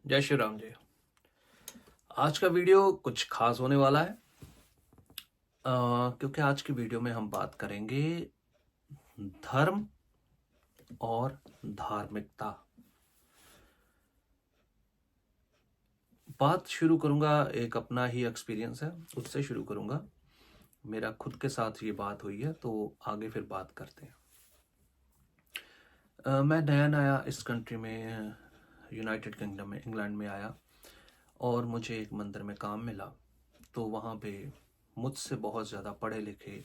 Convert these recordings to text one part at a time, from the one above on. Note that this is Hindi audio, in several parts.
जय श्री राम जी। आज का वीडियो कुछ खास होने वाला है क्योंकि आज की वीडियो में हम बात करेंगे धर्म और धार्मिकता। बात शुरू करूंगा, एक अपना ही एक्सपीरियंस है उससे शुरू करूंगा। मेरा खुद के साथ ये बात हुई है तो आगे फिर बात करते हैं। मैं नया नया इस कंट्री में, यूनाइटेड किंगडम में, इंग्लैंड में आया और मुझे एक मंदिर में काम मिला। तो वहाँ पे मुझसे बहुत ज़्यादा पढ़े लिखे,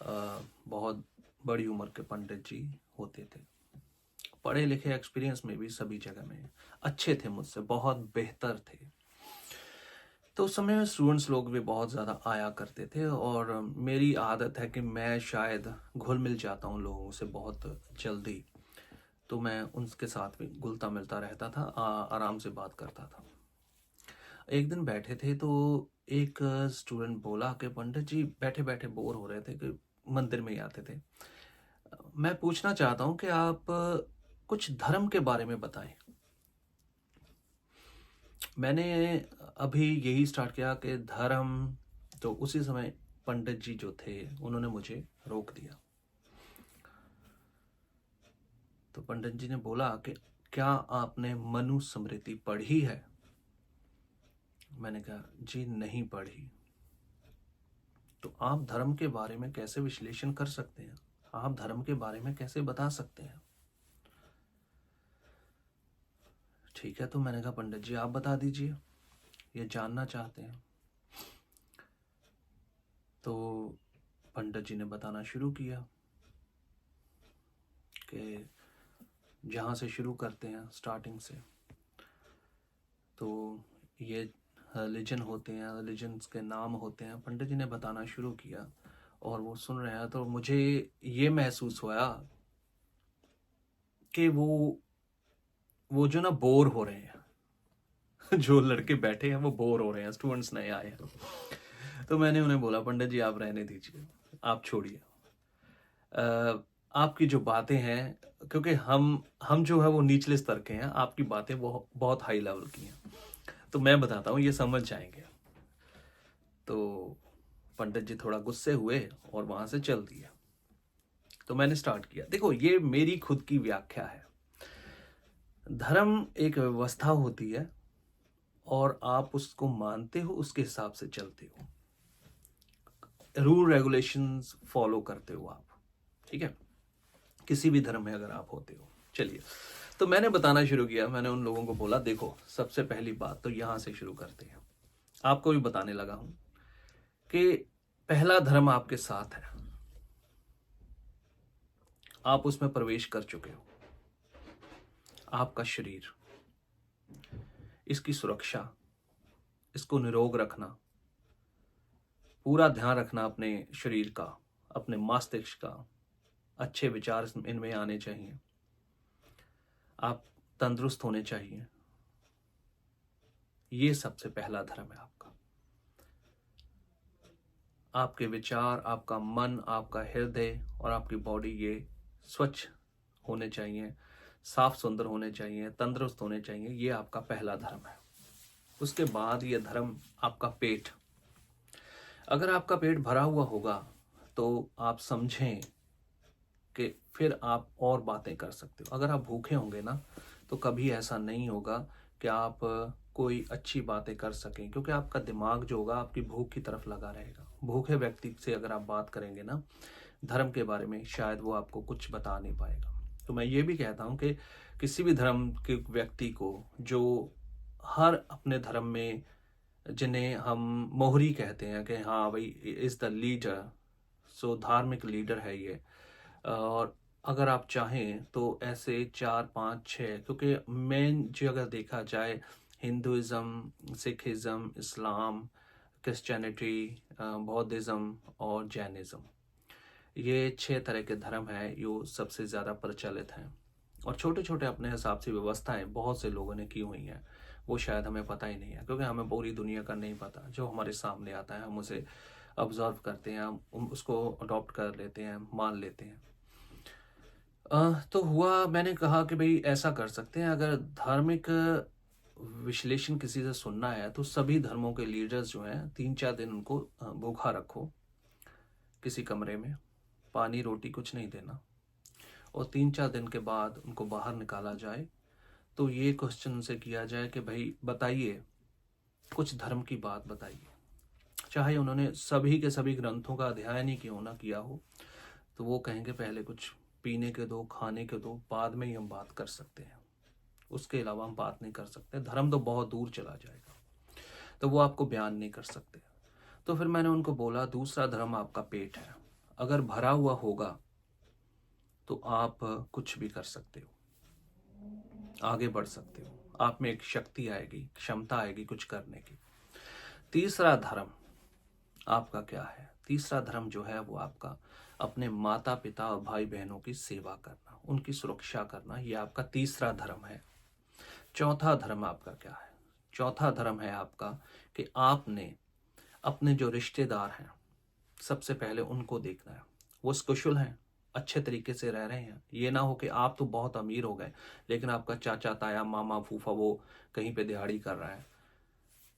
बहुत बड़ी उम्र के पंडित जी होते थे। पढ़े लिखे एक्सपीरियंस में भी सभी जगह में अच्छे थे, मुझसे बहुत बेहतर थे। तो उस समय स्टूडेंट्स लोग भी बहुत ज़्यादा आया करते थे और मेरी आदत है कि मैं शायद घुल मिल जाता हूँ लोगों से बहुत जल्दी। तो मैं उनके साथ भी घुलता मिलता रहता था, आराम से बात करता था। एक दिन बैठे थे तो एक स्टूडेंट बोला कि पंडित जी बैठे बैठे बोर हो रहे थे कि मंदिर में ही आते थे। मैं पूछना चाहता हूँ कि आप कुछ धर्म के बारे में बताएं। मैंने अभी यही स्टार्ट किया कि धर्म, तो उसी समय पंडित जी जो थे उन्होंने मुझे रोक दिया। तो पंडित जी ने बोला कि क्या आपने मनुस्मृति पढ़ी है? मैंने कहा जी नहीं पढ़ी। तो आप धर्म के बारे में कैसे विश्लेषण कर सकते हैं? आप धर्म के बारे में कैसे बता सकते हैं? ठीक है, तो मैंने कहा पंडित जी आप बता दीजिए, ये जानना चाहते हैं। तो पंडित जी ने बताना शुरू किया कि जहाँ से शुरू करते हैं स्टार्टिंग से। तो ये रिलीजन होते हैं, रिलीजन्स के नाम होते हैं। पंडित जी ने बताना शुरू किया और वो सुन रहे हैं तो मुझे ये महसूस हुआ कि वो जो ना बोर हो रहे हैं जो लड़के बैठे हैं वो बोर हो रहे हैं, स्टूडेंट्स नए आए हैं। तो मैंने उन्हें बोला पंडित जी आप रहने दीजिए, आप छोड़िए। आपकी जो बातें हैं, क्योंकि हम जो है वो निचले स्तर के हैं, आपकी बातें वो बहुत हाई लेवल की हैं, तो मैं बताता हूँ ये समझ जाएंगे। तो पंडित जी थोड़ा गुस्से हुए और वहां से चल दिए। तो मैंने स्टार्ट किया, देखो ये मेरी खुद की व्याख्या है। धर्म एक व्यवस्था होती है और आप उसको मानते हो, उसके हिसाब से चलते हो, रूल रेगुलेशंस फॉलो करते हो आप। ठीक है, किसी भी धर्म में अगर आप होते हो। चलिए, तो मैंने बताना शुरू किया। मैंने उन लोगों को बोला देखो सबसे पहली बात तो यहां से शुरू करते हैं। आपको भी बताने लगा हूं कि पहला धर्म आपके साथ है, आप उसमें प्रवेश कर चुके हो। आपका शरीर, इसकी सुरक्षा, इसको निरोग रखना, पूरा ध्यान रखना अपने शरीर का, अपने मस्तिष्क का। अच्छे विचार इनमें आने चाहिए, आप तंदुरुस्त होने चाहिए। ये सबसे पहला धर्म है आपका। आपके विचार, आपका मन, आपका हृदय और आपकी बॉडी ये स्वच्छ होने चाहिए, साफ सुंदर होने चाहिए, तंदुरुस्त होने चाहिए। ये आपका पहला धर्म है। उसके बाद ये धर्म आपका पेट। अगर आपका पेट भरा हुआ होगा तो आप समझें कि फिर आप और बातें कर सकते हो। अगर आप भूखे होंगे ना तो कभी ऐसा नहीं होगा कि आप कोई अच्छी बातें कर सकें, क्योंकि आपका दिमाग जो होगा आपकी भूख की तरफ लगा रहेगा। भूखे व्यक्ति से अगर आप बात करेंगे ना धर्म के बारे में, शायद वो आपको कुछ बता नहीं पाएगा। तो मैं ये भी कहता हूँ कि किसी भी धर्म के व्यक्ति को, जो हर अपने धर्म में, जिन्हें हम मोहरी कहते हैं कि हाँ भाई इज द लीडर, सो धार्मिक लीडर है ये। और अगर आप चाहें तो ऐसे चार पाँच छः, क्योंकि मेन जो अगर देखा जाए हिंदुज़म, सिखिज़म, इस्लाम, क्रिश्चियनिटी, बौद्धिज़्म और जैनिज़्म, ये छः तरह के धर्म हैं जो सबसे ज़्यादा प्रचलित हैं। और छोटे छोटे अपने हिसाब से व्यवस्थाएं बहुत से लोगों ने की हुई हैं, वो शायद हमें पता ही नहीं है, क्योंकि हमें पूरी दुनिया का नहीं पता। जो हमारे सामने आता है हम उसे ऑब्जर्व करते हैं, हम उसको अडॉप्ट कर लेते हैं, मान लेते हैं। तो हुआ, मैंने कहा कि भाई ऐसा कर सकते हैं, अगर धार्मिक विश्लेषण किसी से सुनना है तो सभी धर्मों के लीडर्स जो हैं 3-4 दिन उनको भूखा रखो किसी कमरे में, पानी रोटी कुछ नहीं देना, और 3-4 दिन के बाद उनको बाहर निकाला जाए। तो ये क्वेश्चन उनसे किया जाए कि भाई बताइए, कुछ धर्म की बात बताइए, चाहे उन्होंने सभी के सभी ग्रंथों का अध्ययन ही क्यों ना किया हो, तो वो कहेंगे पहले कुछ पीने के दो, खाने के दो, बाद में ही हम बात कर सकते हैं, उसके अलावा हम बात नहीं कर सकते। धर्म तो बहुत दूर चला जाएगा, तो वो आपको बयान नहीं कर सकते। तो फिर मैंने उनको बोला दूसरा धर्म आपका पेट है, अगर भरा हुआ होगा तो आप कुछ भी कर सकते हो, आगे बढ़ सकते हो, आप में एक शक्ति आएगी, क्षमता आएगी कुछ करने की। तीसरा धर्म आपका क्या है? तीसरा धर्म जो है वो आपका अपने माता पिता और भाई बहनों की सेवा करना, उनकी सुरक्षा करना, ये आपका तीसरा धर्म है। चौथा धर्म आपका क्या है? चौथा धर्म है आपका कि आपने अपने जो रिश्तेदार हैं सबसे पहले उनको देखना है, वो कुशल हैं, अच्छे तरीके से रह रहे हैं। ये ना हो कि आप तो बहुत अमीर हो गए लेकिन आपका चाचा ताया मामा फूफा वो कहीं पे दिहाड़ी कर रहा है।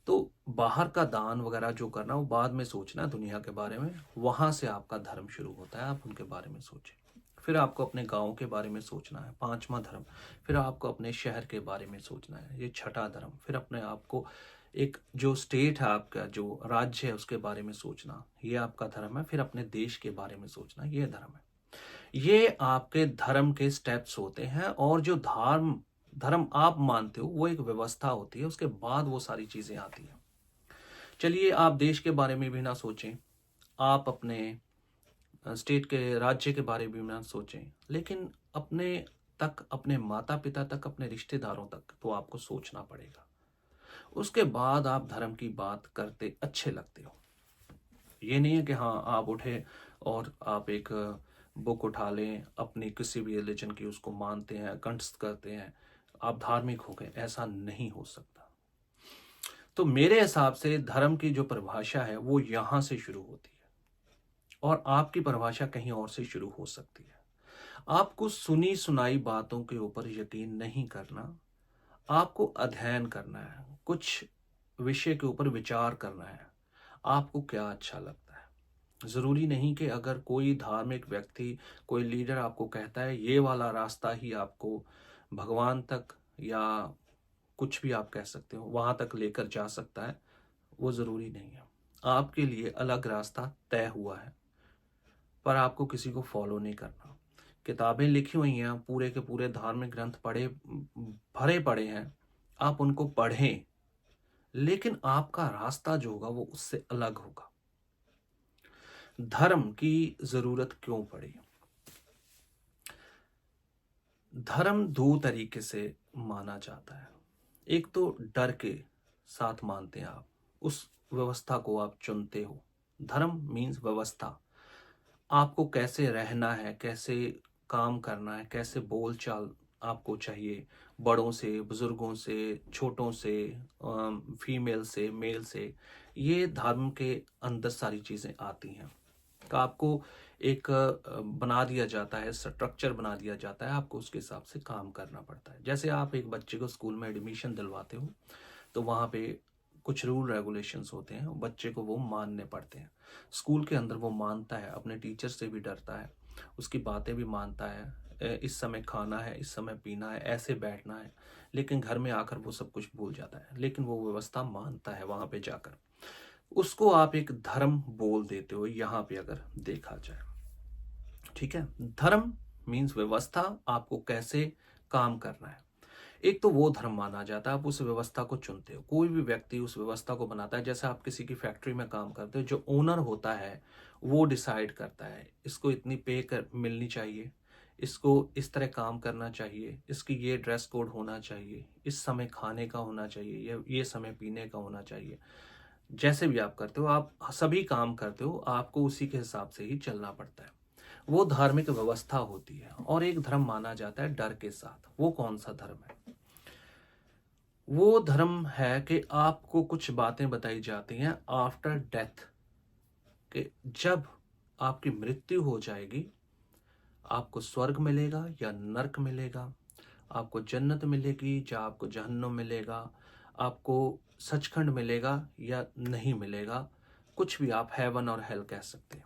तो बाहर का दान वगैरह जो करना वो बाद में सोचना है दुनिया के बारे में, वहां से आपका धर्म शुरू होता है। आप उनके बारे में सोचें, फिर आपको अपने गांव के बारे में सोचना है, पांचवा धर्म। फिर आपको अपने शहर के बारे में सोचना है, ये छठा धर्म। फिर अपने आप को एक जो स्टेट है आपका, जो राज्य है उसके बारे में सोचना, ये आपका धर्म है। फिर अपने देश के बारे में सोचना, ये धर्म है। ये आपके धर्म के स्टेप्स होते हैं। और जो धर्म आप मानते हो वो एक व्यवस्था होती है, उसके बाद वो सारी चीजें आती हैं। चलिए आप देश के बारे में भी ना सोचें, आप अपने स्टेट के राज्य के बारे में ना सोचें, लेकिन अपने तक, अपने माता पिता तक, अपने रिश्तेदारों तक तो आपको सोचना पड़ेगा। उसके बाद आप धर्म की बात करते अच्छे लगते हो। ये नहीं है कि हाँ आप उठे और आप एक बुक उठा लें अपनी किसी भी रिलीजन की, उसको मानते हैं, कंठस्थ करते हैं, आप धार्मिक हो गए, ऐसा नहीं हो सकता। तो मेरे हिसाब से धर्म की जो परिभाषा है वो यहां से शुरू होती है और आपकी परिभाषा कहीं और से शुरू हो सकती है। आपको सुनी सुनाई बातों के ऊपर यकीन नहीं करना, आपको अध्ययन करना है, कुछ विषय के ऊपर विचार करना है, आपको क्या अच्छा लगता है। जरूरी नहीं कि अगर कोई धार्मिक व्यक्ति, कोई लीडर आपको कहता है ये वाला रास्ता ही आपको भगवान तक या कुछ भी आप कह सकते हो वहां तक लेकर जा सकता है, वो जरूरी नहीं है। आपके लिए अलग रास्ता तय हुआ है, पर आपको किसी को फॉलो नहीं करना। किताबें लिखी हुई हैं, पूरे के पूरे धार्मिक ग्रंथ पढ़े भरे पड़े हैं, आप उनको पढ़ें, लेकिन आपका रास्ता जो होगा वो उससे अलग होगा। धर्म की जरूरत क्यों पड़ी? धर्म दो तरीके से माना जाता है। एक तो डर के साथ मानते हैं आप, उस व्यवस्था को आप चुनते हो। धर्म मीन्स व्यवस्था, आपको कैसे रहना है, कैसे काम करना है, कैसे बोलचाल आपको चाहिए, बड़ों से, बुजुर्गों से, छोटों से, फीमेल से, मेल से, ये धर्म के अंदर सारी चीज़ें आती हैं। तो आपको एक बना दिया जाता है, स्ट्रक्चर बना दिया जाता है, आपको उसके हिसाब से काम करना पड़ता है। जैसे आप एक बच्चे को स्कूल में एडमिशन दिलवाते हो तो वहाँ पे कुछ रूल रेगुलेशंस होते हैं, बच्चे को वो मानने पड़ते हैं। स्कूल के अंदर वो मानता है, अपने टीचर से भी डरता है, उसकी बातें भी मानता है, इस समय खाना है, इस समय पीना है, ऐसे बैठना है। लेकिन घर में आकर वो सब कुछ भूल जाता है, लेकिन वो व्यवस्था मानता है वहाँ पे जाकर। उसको आप एक धर्म बोल देते हो यहाँ पे अगर देखा जाए, ठीक है। धर्म मीन्स व्यवस्था, आपको कैसे काम करना है। एक तो वो धर्म माना जाता है, आप उस व्यवस्था को चुनते हो। कोई भी व्यक्ति उस व्यवस्था को बनाता है, जैसे आप किसी की फैक्ट्री में काम करते हो, जो ओनर होता है वो डिसाइड करता है इसको इतनी पे कर मिलनी चाहिए, इसको इस तरह काम करना चाहिए, इसकी ये ड्रेस कोड होना चाहिए, इस समय खाने का होना चाहिए, ये समय पीने का होना चाहिए। जैसे भी आप करते हो, आप सभी काम करते हो, आपको उसी के हिसाब से ही चलना पड़ता है। वो धार्मिक व्यवस्था होती है। और एक धर्म माना जाता है डर के साथ। वो कौन सा धर्म है? वो धर्म है कि आपको कुछ बातें बताई जाती हैं आफ्टर डेथ, कि जब आपकी मृत्यु हो जाएगी आपको स्वर्ग मिलेगा या नरक मिलेगा, आपको जन्नत मिलेगी या आपको जहन्नुम मिलेगा, आपको सचखंड मिलेगा या नहीं मिलेगा, कुछ भी आप हेवन और हेल कह सकते हो।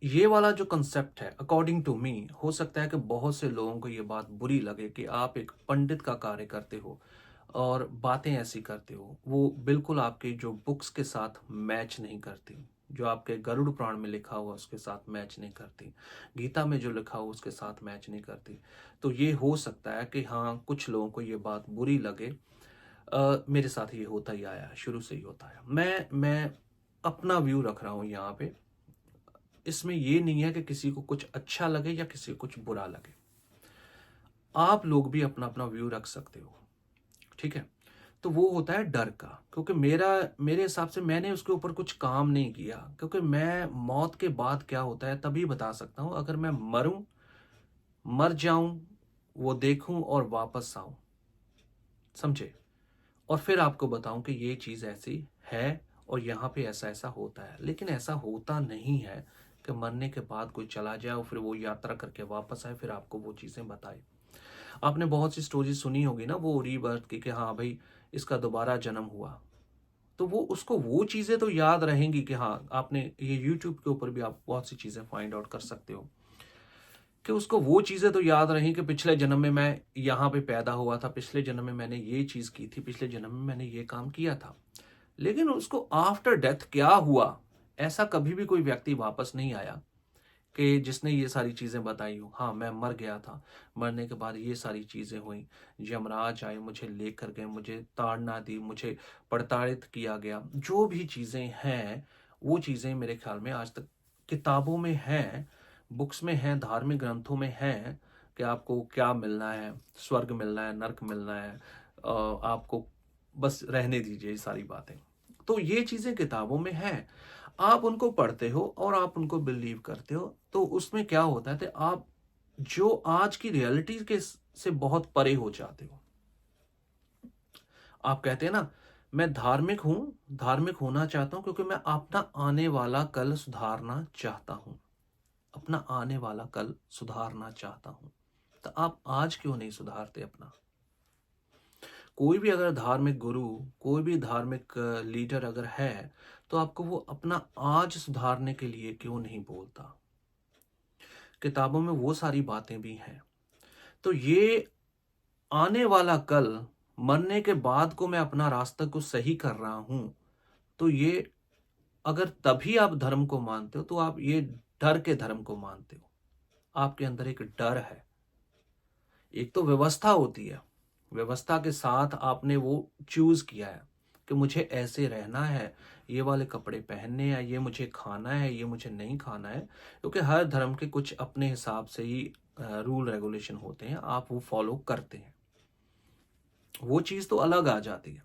ये वाला जो कंसेप्ट है, अकॉर्डिंग टू मी, हो सकता है कि बहुत से लोगों को ये बात बुरी लगे कि आप एक पंडित का कार्य करते हो और बातें ऐसी करते हो, वो बिल्कुल आपके जो बुक्स के साथ मैच नहीं करती, जो आपके गरुड़ पुराण में लिखा हुआ उसके साथ मैच नहीं करती, गीता में जो लिखा हुआ उसके साथ मैच नहीं करती। तो ये हो सकता है कि हाँ, कुछ लोगों को ये बात बुरी लगे। मेरे साथ ये होता ही आया है, शुरू से ही होता है। मैं अपना व्यू रख रहा हूँ यहाँ पे। इसमें ये नहीं है कि किसी को कुछ अच्छा लगे या किसी को कुछ बुरा लगे। आप लोग भी अपना अपना व्यू रख सकते हो, ठीक है। तो वो होता है डर का, क्योंकि मेरे हिसाब से मैंने उसके ऊपर कुछ काम नहीं किया, क्योंकि मैं मौत के बाद क्या होता है तभी बता सकता हूं। अगर मैं मर जाऊं, वो देखूं और वापस आऊं, समझे, और फिर आपको बताऊं कि ये चीज ऐसी है और यहाँ पे ऐसा ऐसा होता है। लेकिन ऐसा होता नहीं है कि मरने के बाद कोई चला जाए और फिर वो यात्रा करके वापस आए फिर आपको वो चीजें बताए। आपने बहुत सी स्टोरी सुनी होगी ना, वो रीबर्थ की, कि हाँ भाई इसका दोबारा जन्म हुआ। तो वो उसको वो चीजें तो याद रहेंगी कि हाँ, आपने ये यूट्यूब के ऊपर भी आप बहुत सी चीजें फाइंड आउट कर सकते हो कि उसको वो चीजें तो याद रही कि पिछले जन्म में मैं यहाँ पे पैदा हुआ था, पिछले जन्म में मैंने ये चीज की थी, पिछले जन्म में मैंने ये काम किया था। लेकिन उसको आफ्टर डेथ क्या हुआ, ऐसा कभी भी कोई व्यक्ति वापस नहीं आया कि जिसने ये सारी चीजें बताई हो। हाँ, मैं मर गया था, मरने के बाद ये सारी चीजें हुई, यमराज आए, मुझे लेकर गए, मुझे ताड़ना दी, मुझे प्रताड़ित किया गया। जो भी चीजें हैं वो चीजें मेरे ख्याल में आज तक किताबों में हैं, बुक्स में हैं, धार्मिक ग्रंथों में हैं कि आपको क्या मिलना है, स्वर्ग मिलना है, नर्क मिलना है, आपको बस रहने दीजिए ये सारी बातें। तो ये चीजें किताबों में हैं, आप उनको पढ़ते हो और आप उनको बिलीव करते हो। तो उसमें क्या होता है कि आप जो आज की रियलिटी के से बहुत परे हो जाते हो। आप कहते हैं ना, मैं धार्मिक हूं, धार्मिक होना चाहता हूं क्योंकि मैं अपना आने वाला कल सुधारना चाहता हूं, अपना आने वाला कल सुधारना चाहता हूं। तो आप आज क्यों नहीं सुधारते अपना? कोई भी अगर धार्मिक गुरु, कोई भी धार्मिक लीडर अगर है, तो आपको वो अपना आज सुधारने के लिए क्यों नहीं बोलता? किताबों में वो सारी बातें भी हैं। तो ये आने वाला कल, मरने के बाद को मैं अपना रास्ता को सही कर रहा हूं, तो ये अगर तभी आप धर्म को मानते हो तो आप ये डर के धर्म को मानते हो। आपके अंदर एक डर है। एक तो व्यवस्था होती है, व्यवस्था के साथ आपने वो चूज किया है कि मुझे ऐसे रहना है, ये वाले कपड़े पहनने हैं, ये मुझे खाना है, ये मुझे नहीं खाना है, क्योंकि हर धर्म के कुछ अपने हिसाब से ही रूल रेगुलेशन होते हैं, आप वो फॉलो करते हैं। वो चीज तो अलग आ जाती है।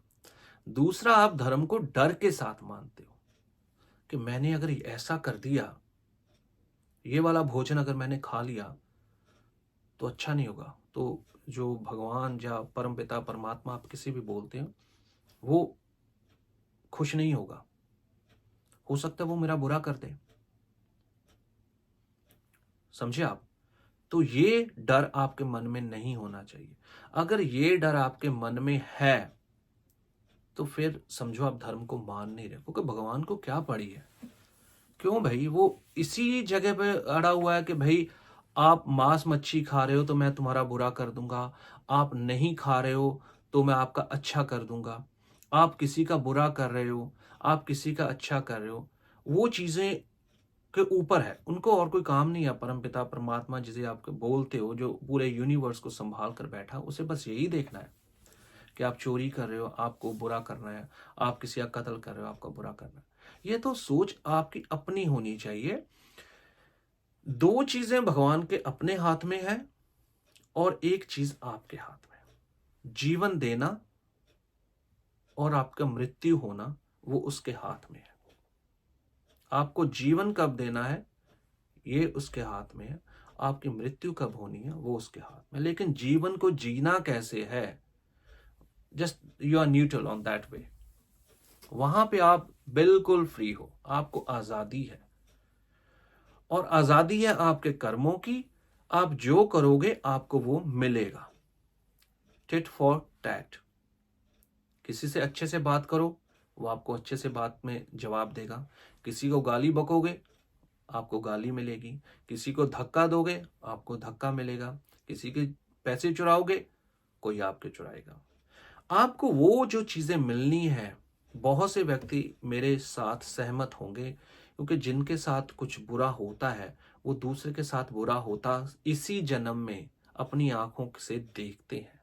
दूसरा, आप धर्म को डर के साथ मानते हो कि मैंने अगर ऐसा कर दिया, ये वाला भोजन अगर मैंने खा लिया तो अच्छा नहीं होगा, तो जो भगवान या परम पिता परमात्मा आप किसी भी बोलते हो, वो खुश नहीं होगा, हो सकता है वो मेरा बुरा कर दे। समझे आप? तो ये डर आपके मन में नहीं होना चाहिए। अगर ये डर आपके मन में है तो फिर समझो आप धर्म को मान नहीं रहे, क्योंकि भगवान को क्या पड़ी है? क्यों भाई, वो इसी जगह पे अड़ा हुआ है कि भाई आप मांस मच्छी खा रहे हो तो मैं तुम्हारा बुरा कर दूंगा, आप नहीं खा रहे हो तो मैं आपका अच्छा कर दूंगा, आप किसी का बुरा कर रहे हो, आप किसी का अच्छा कर रहे हो, वो चीजें के ऊपर है, उनको और कोई काम नहीं है। परमपिता परमात्मा जिसे आप बोलते हो, जो पूरे यूनिवर्स को संभाल कर बैठा, उसे बस यही देखना है कि आप चोरी कर रहे हो, आपको बुरा करना है, आप किसी का कत्ल कर रहे हो, आपका बुरा करना है। ये तो सोच आपकी अपनी होनी चाहिए। दो चीजें भगवान के अपने हाथ में है और एक चीज आपके हाथ में है। जीवन देना और आपका मृत्यु होना वो उसके हाथ में है। आपको जीवन कब देना है ये उसके हाथ में है, आपकी मृत्यु कब होनी है वो उसके हाथ में। लेकिन जीवन को जीना कैसे है, just you are neutral on that way. वहां पे आप बिल्कुल फ्री हो, आपको आजादी है, और आजादी है आपके कर्मों की। आप जो करोगे आपको वो मिलेगा। Tit for tat. किसी से अच्छे से बात करो, वो आपको अच्छे से बात में जवाब देगा। किसी को गाली बकोगे, आपको गाली मिलेगी। किसी को धक्का दोगे, आपको धक्का मिलेगा। किसी के पैसे चुराओगे, कोई आपके चुराएगा। आपको वो जो चीजें मिलनी है, बहुत से व्यक्ति मेरे साथ सहमत होंगे, क्योंकि जिनके साथ कुछ बुरा होता है वो दूसरे के साथ बुरा होता इसी जन्म में अपनी आंखों से देखते हैं।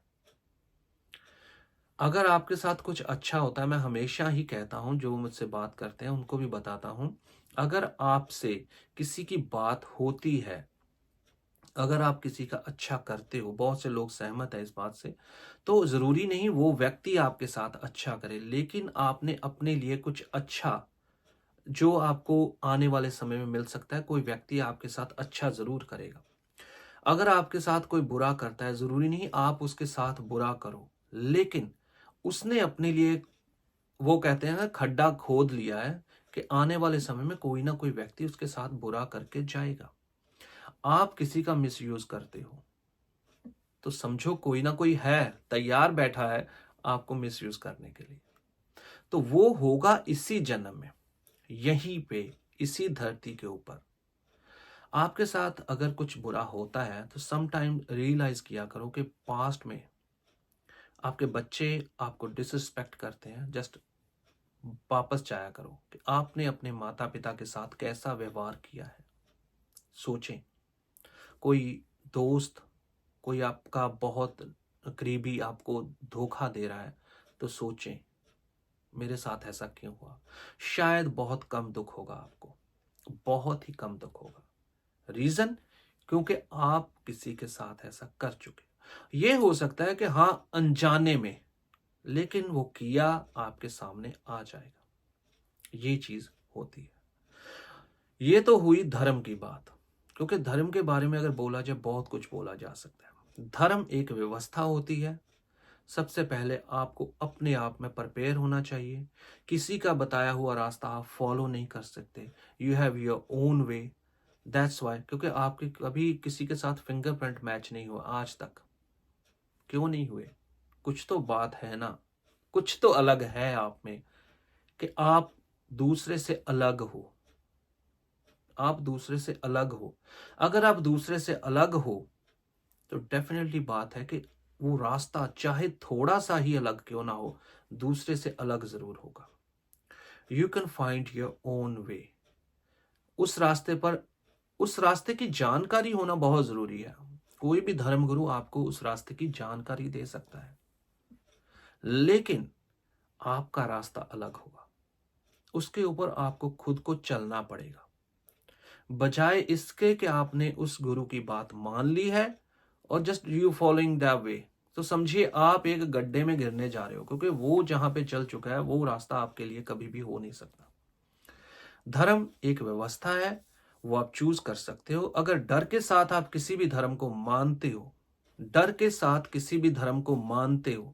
अगर आपके साथ कुछ अच्छा होता है, मैं हमेशा ही कहता हूं, जो मुझसे बात करते हैं उनको भी बताता हूं, अगर आपसे किसी की बात होती है, अगर आप किसी का अच्छा करते हो, बहुत से लोग सहमत है इस बात से, तो जरूरी नहीं वो व्यक्ति आपके साथ अच्छा करे, लेकिन आपने अपने लिए कुछ अच्छा जो आपको आने वाले समय में मिल सकता है, कोई व्यक्ति आपके साथ अच्छा जरूर करेगा। अगर आपके साथ कोई बुरा करता है, जरूरी नहीं आप उसके साथ बुरा करो, लेकिन उसने अपने लिए, वो कहते हैं ना, खड्डा खोद लिया है कि आने वाले समय में कोई ना कोई व्यक्ति उसके साथ बुरा करके जाएगा। आप किसी का मिसयूज करते हो तो समझो कोई ना कोई है, तैयार बैठा है आपको मिसयूज करने के लिए। तो वो होगा इसी जन्म में, यहीं पे, इसी धरती के ऊपर। आपके साथ अगर कुछ बुरा होता है तो सम टाइम रियलाइज किया करो कि पास्ट में आपके बच्चे आपको डिसरिस्पेक्ट करते हैं, जस्ट वापस जाया करो कि आपने अपने माता पिता के साथ कैसा व्यवहार किया है। सोचें, कोई दोस्त, कोई आपका बहुत करीबी आपको धोखा दे रहा है, तो सोचें मेरे साथ ऐसा क्यों हुआ। शायद बहुत कम दुख होगा आपको, बहुत ही कम दुख होगा। रीजन, क्योंकि आप किसी के साथ ऐसा कर चुके। ये हो सकता है कि हाँ अनजाने में, लेकिन वो किया आपके सामने आ जाएगा। ये चीज होती है। ये तो हुई धर्म की बात, क्योंकि धर्म के बारे में अगर बोला जाए बहुत कुछ बोला जा सकता है। धर्म एक व्यवस्था होती है। सबसे पहले आपको अपने आप में प्रिपेयर होना चाहिए। किसी का बताया हुआ रास्ता आप फॉलो नहीं कर सकते। You have your own way. That's why, क्योंकि आपके कभी किसी के साथ फिंगरप्रिंट मैच नहीं हुआ आज तक। क्यों नहीं हुए? कुछ तो बात है ना, कुछ तो अलग है आप में, कि आप दूसरे से अलग हो। आप दूसरे से अलग हो। अगर आप दूसरे से अलग हो तो डेफिनेटली बात है कि वो रास्ता चाहे थोड़ा सा ही अलग क्यों ना हो, दूसरे से अलग जरूर होगा। You can find your own way. उस रास्ते पर, उस रास्ते की जानकारी होना बहुत जरूरी है। कोई भी धर्मगुरु आपको उस रास्ते की जानकारी दे सकता है, लेकिन आपका रास्ता अलग होगा। उसके ऊपर आपको खुद को चलना पड़ेगा। बजाय इसके कि आपने उस गुरु की बात मान ली है और just you following the way, तो समझिए आप एक गड्ढे में गिरने जा रहे हो, क्योंकि वो जहां पे चल चुका है वो रास्ता आपके लिए कभी भी हो नहीं सकता। धर्म एक व्यवस्था है, वो आप चूज कर सकते हो। अगर डर के साथ आप किसी भी धर्म को मानते हो, डर के साथ किसी भी धर्म को मानते हो,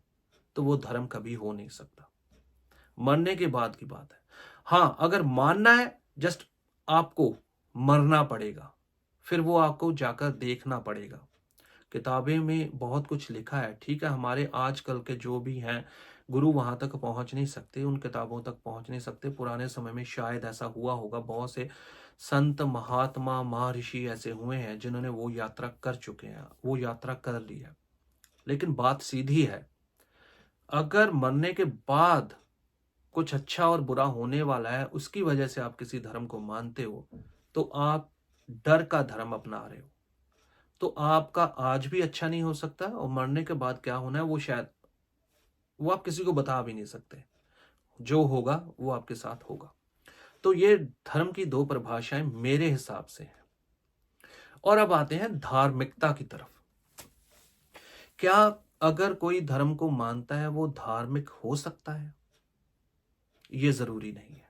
तो वो धर्म कभी हो नहीं सकता। मरने के बाद की बात है। हाँ, अगर मानना है, जस्ट आपको मरना पड़ेगा, फिर वो आपको जाकर देखना पड़ेगा। किताबें में बहुत कुछ लिखा है, ठीक है, हमारे आजकल के जो भी हैं गुरु वहां तक पहुंच नहीं सकते, उन किताबों तक पहुंच नहीं सकते। पुराने समय में शायद ऐसा हुआ होगा, बहुत से संत महात्मा महर्षि ऐसे हुए हैं जिन्होंने वो यात्रा कर चुके हैं, वो यात्रा कर ली है। लेकिन बात सीधी है, अगर मरने के बाद कुछ अच्छा और बुरा होने वाला है, उसकी वजह से आप किसी धर्म को मानते हो, तो आप डर का धर्म अपना रहे हो। तो आपका आज भी अच्छा नहीं हो सकता, और मरने के बाद क्या होना है वो शायद वो आप किसी को बता भी नहीं सकते। जो होगा वो आपके साथ होगा। तो ये धर्म की दो परिभाषाएं मेरे हिसाब से हैं। और अब आते हैं धार्मिकता की तरफ। क्या अगर कोई धर्म को मानता है वो धार्मिक हो सकता है? ये जरूरी नहीं है।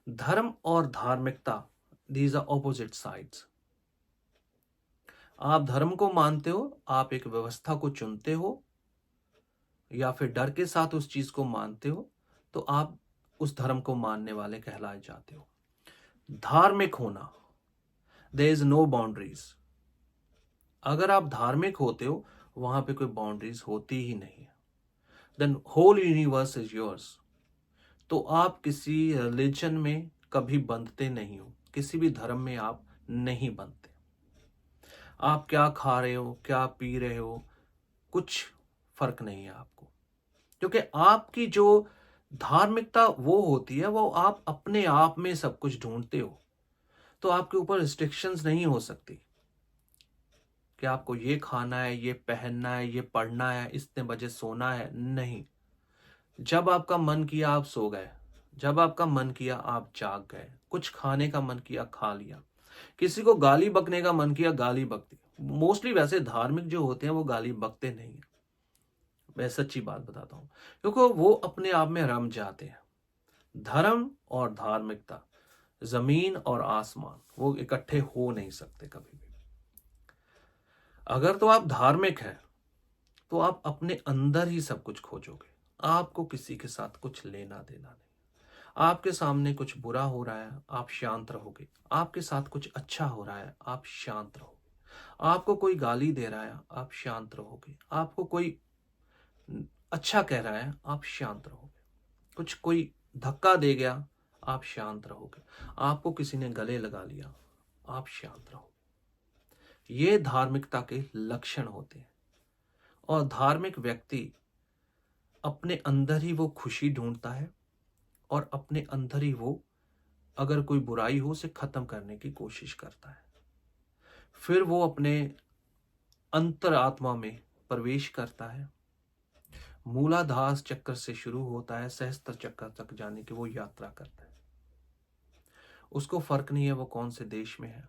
धर्म और धार्मिकता, दीज आर ऑपोजिट साइड्स। आप धर्म को मानते हो, आप एक व्यवस्था को चुनते हो, या फिर डर के साथ उस चीज को मानते हो, तो आप उस धर्म को मानने वाले कहलाए जाते हो। धार्मिक होना, देयर इज नो बाउंड्रीज। अगर आप धार्मिक होते हो, वहाँ पे कोई बाउंड्रीज होती ही नहीं है। Then whole universe is yours. तो आप किसी रिलीजन में कभी बंधते नहीं हो, किसी भी धर्म में आप नहीं बंधते। आप क्या खा रहे हो, क्या पी रहे हो, कुछ फर्क नहीं है आपको, क्योंकि आपकी जो धार्मिकता वो होती है, वो आप अपने आप में सब कुछ ढूंढते हो। तो आपके ऊपर रिस्ट्रिक्शंस नहीं हो सकती कि आपको ये खाना है, ये पहनना है, ये पढ़ना है, इतने बजे सोना है। नहीं, जब आपका मन किया आप सो गए, जब आपका मन किया आप जाग गए, कुछ खाने का मन किया खा लिया, किसी को गाली बकने का मन किया गाली बक दी। मोस्टली वैसे धार्मिक जो होते हैं वो गाली बकते नहीं है, मैं सच्ची बात बताता हूँ, क्योंकि वो अपने आप में रम जाते हैं। धर्म और धार्मिकता, जमीन और आसमान, वो इकट्ठे हो नहीं सकते कभी भी। अगर तो आप धार्मिक हैं तो आप अपने अंदर ही सब कुछ खोजोगे, आपको किसी के साथ कुछ लेना देना नहीं। आपके सामने कुछ बुरा हो रहा है, आप शांत रहोगे। आपके साथ कुछ अच्छा हो रहा है, आप शांत रहोगे। आपको कोई गाली दे रहा है, आप शांत रहोगे। आपको कोई अच्छा कह रहा है, आप शांत रहोगे। कुछ कोई धक्का दे गया, आप शांत रहोगे। आपको किसी ने गले लगा लिया, आप शांत रहोगे। ये धार्मिकता के लक्षण होते हैं। और धार्मिक व्यक्ति अपने अंदर ही वो खुशी ढूंढता है, और अपने अंदर ही वो अगर कोई बुराई हो उसे खत्म करने की कोशिश करता है। फिर वो अपने अंतरात्मा में प्रवेश करता है। मूलाधार चक्र से शुरू होता है, सहस्त्र चक्र तक जाने की वो यात्रा करता है। उसको फर्क नहीं है वो कौन से देश में है,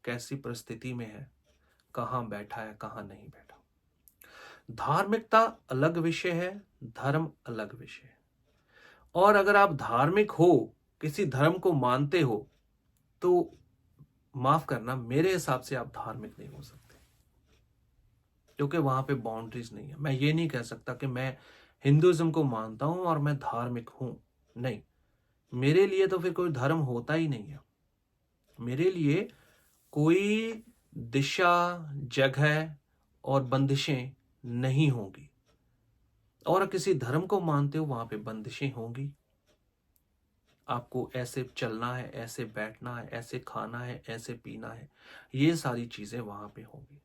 कैसी परिस्थिति में है, कहाँ बैठा है, कहाँ नहीं बैठा। धार्मिकता अलग विषय है, धर्म अलग विषय है। और अगर आप धार्मिक हो, किसी धर्म को मानते हो, तो माफ करना, मेरे हिसाब से आप धार्मिक नहीं हो सकते, क्योंकि वहां पे बाउंड्रीज नहीं है। मैं ये नहीं कह सकता कि मैं हिंदुइज्म को मानता हूं और मैं धार्मिक हूं, नहीं। मेरे लिए तो फिर कोई धर्म होता ही नहीं है। मेरे लिए कोई दिशा, जगह और बंदिशें नहीं होंगी। और किसी धर्म को मानते हो वहां पे बंदिशें होंगी। आपको ऐसे चलना है, ऐसे बैठना है, ऐसे खाना है, ऐसे पीना है, ये सारी चीजें वहां पे होंगी।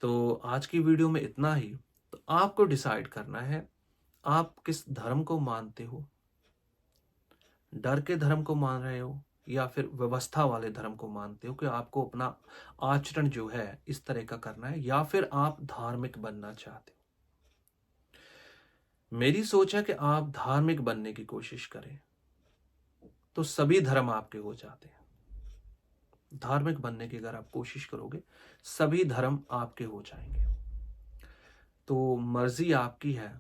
तो आज की वीडियो में इतना ही। तो आपको डिसाइड करना है आप किस धर्म को मानते हो। डर के धर्म को मान रहे हो या फिर व्यवस्था वाले धर्म को मानते हो कि आपको अपना आचरण जो है इस तरह का करना है, या फिर आप धार्मिक बनना चाहते हो। मेरी सोच है कि आप धार्मिक बनने की कोशिश करें तो सभी धर्म आपके हो जाते हैं। धार्मिक बनने की अगर आप कोशिश करोगे सभी धर्म आपके हो जाएंगे। तो मर्जी आपकी है,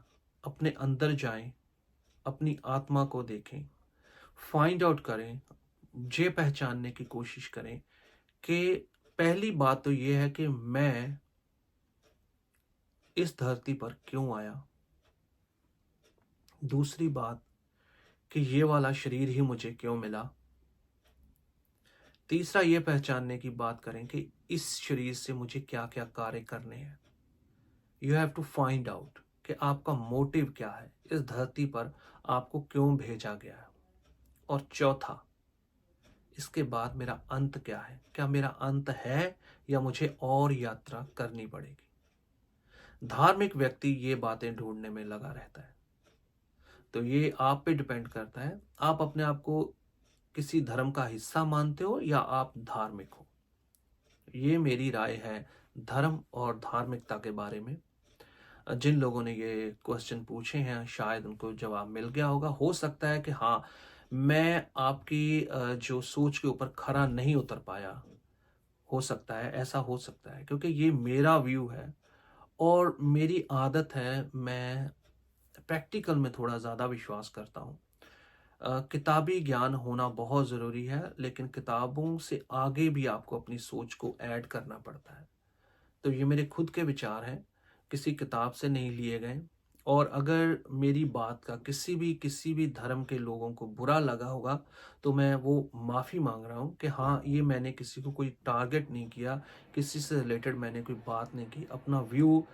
अपने अंदर जाएं, अपनी आत्मा को देखें, फाइंड आउट करें, ये पहचानने की कोशिश करें कि पहली बात तो ये है कि मैं इस धरती पर क्यों आया। दूसरी बात कि ये वाला शरीर ही मुझे क्यों मिला। तीसरा ये पहचानने की बात करें कि इस शरीर से मुझे क्या क्या कार्य करने हैं। You have to find out कि आपका मोटिव क्या है, इस धरती पर आपको क्यों भेजा गया है। और चौथा, इसके बाद मेरा अंत क्या है, क्या मेरा अंत है या मुझे और यात्रा करनी पड़ेगी। धार्मिक व्यक्ति ये बातें ढूंढने में लगा रहता है। तो ये आप पे डिपेंड करता है, आप अपने आप को किसी धर्म का हिस्सा मानते हो या आप धार्मिक हो। ये मेरी राय है धर्म और धार्मिकता के बारे में। जिन लोगों ने ये क्वेश्चन पूछे हैं शायद उनको जवाब मिल गया होगा। हो सकता है कि हाँ, मैं आपकी जो सोच के ऊपर खरा नहीं उतर पाया, हो सकता है, ऐसा हो सकता है, क्योंकि ये मेरा व्यू है और मेरी आदत है। मैं प्रैक्टिकल में थोड़ा ज़्यादा विश्वास करता हूँ। किताबी ज्ञान होना बहुत ज़रूरी है, लेकिन किताबों से आगे भी आपको अपनी सोच को ऐड करना पड़ता है। तो ये मेरे खुद के विचार हैं, किसी किताब से नहीं लिए गए और अगर मेरी बात का किसी भी धर्म के लोगों को बुरा लगा होगा तो मैं वो माफ़ी मांग रहा हूँ कि हाँ, ये मैंने किसी को कोई टारगेट नहीं किया, किसी से रिलेटेड मैंने कोई बात नहीं की, अपना व्यू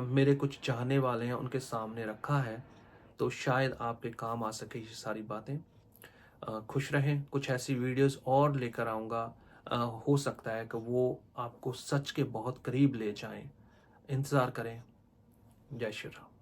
मेरे कुछ चाहने वाले हैं उनके सामने रखा है, तो शायद आपके काम आ सके ये सारी बातें। खुश रहें, कुछ ऐसी वीडियोस और लेकर आऊँगा। हो सकता है कि वो आपको सच के बहुत करीब ले जाएं। इंतज़ार करें। जय श्री राम।